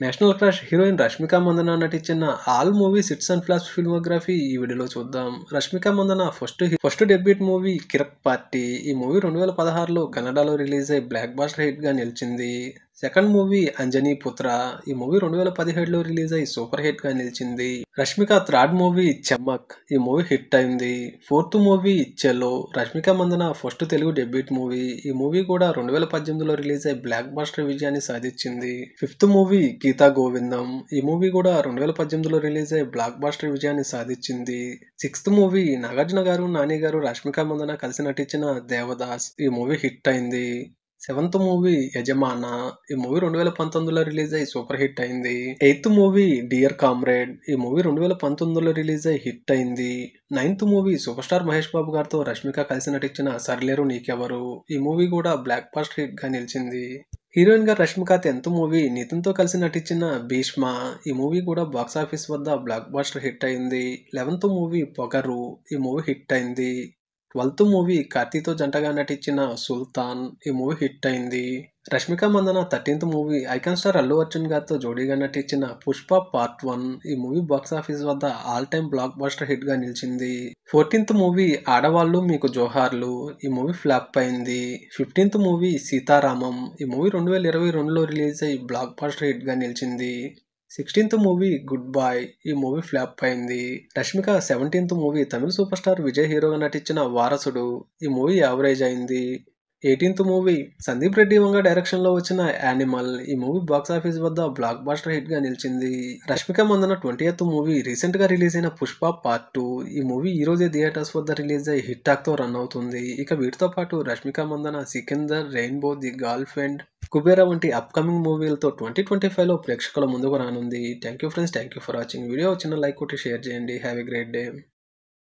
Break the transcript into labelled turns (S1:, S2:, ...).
S1: National crush heroine Rashmika Mandanna నటించిన all movies hits and flops filmography ఈ వీడియోలో చూద్దాం. Rashmika Mandanna first debut movie Kirik Party. ఈ మూవీ 2016లో కన్నడలో రిలీజ్ అయి బ్లాక్ బాస్టర్ హిట్ గా నిలిచింది. Second movie Anjani Putra. ఈ మూవీ 2017లో రిలీజ్ అయి సూపర్ హిట్ గా నిలిచింది. Rashmika third movie Chamak. ఈ మూవీ హిట్ అయింది. Fourth movie Chalo. Rashmika Mandanna first Telugu debut movie. ఈ మూవీ కూడా 2018లో రిలీజ్ అయి బ్లాక్ బాస్టర్ విజయాన్ని సాధించింది. Fifth movie Geetha Govindam. ఈ మూవీ కూడా 2018లో రిలీజ్ అయి బ్లాక్ బాస్టర్ విజయాన్ని సాధించింది. సిక్స్త్ మూవీ నాగార్జున గారు, నాని గారు, రష్మిక మందన కలిసి నటించిన దేవదాస్. ఈ మూవీ హిట్ అయింది. Seventh movie Yajamana. ఈ మూవీ 2019లో రిలీజ్ అయి సూపర్ హిట్ అయింది. Eighth movie Dear Comrade. ఈ మూవీ 2019లో రిలీజ్ అయి హిట్ అయింది. Ninth movie super star Mahesh Babu గారితో రష్మిక కలిసి నటించిన సర్లేరు నీకెవరు. ఈ మూవీ కూడా బ్లాక్ బాస్టర్ హిట్ గా నిలిచింది. హీరోయిన్ గా రష్మిక 10th మూవీ నితిన్ తో కలిసి నటించిన భీష్మ. ఈ మూవీ కూడా బాక్సాఫీస్ వద్ద బ్లాక్ బాస్టర్ హిట్ అయింది. 11th మూవీ పొగరు. ఈ మూవీ హిట్ అయింది. 12th మూవీ కార్తీతో జంటగా నటించిన సుల్తాన్. ఈ మూవీ హిట్ అయింది. Rashmika Mandanna 13th movie icon star Allu Arjun గారితో జోడీగా నటించిన పుష్ప పార్ట్ 1. ఈ మూవీ బాక్సాఫీస్ వద్ద all time blockbuster hit గా నిలిచింది. 14th మూవీ ఆడవాళ్ళు మీకు జోహార్లు. ఈ మూవీ ఫ్లాప్ అయింది. 15th movie Sita Ramam. ఈ మూవీ 2022లో రిలీజ్ అయి బ్లాక్ బాస్టర్ హిట్ గా నిలిచింది. 16th movie good boy. ఈ మూవీ ఫ్లాప్ అయింది. Rashmika 17th movie Tamil super star Vijay హీరోగా నటించిన వారసుడు. ఈ మూవీ యావరేజ్ అయింది. 18th movie Sandeep Reddy Vanga direction లో వచ్చిన యానిమల్. ఈ మూవీ బాక్సాఫీస్ వద్ద బ్లాక్ బాస్టర్ హిట్ గా నిలిచింది. Rashmika Mandanna 20th movie recent గా రిలీజ్ అయిన పుష్ప పార్ట్ 2. ఈ మూవీ ఈ రోజే థియేటర్స్ వద్ద రిలీజ్ అయి హిట్ టాక్ తో రన్ అవుతుంది. ఇక వీటితో పాటు Rashmika Mandanna Sikandar, Rainbow, The Girlfriend, Kubera వంటి అప్కమింగ్ మూవీలతో 2025లో ప్రేక్షకుల ముందుకు రానుంది. Thank you friends, thank you for watching. Video చిన్న లైక్ కొట్టి షేర్ చేయండి. Have a great day.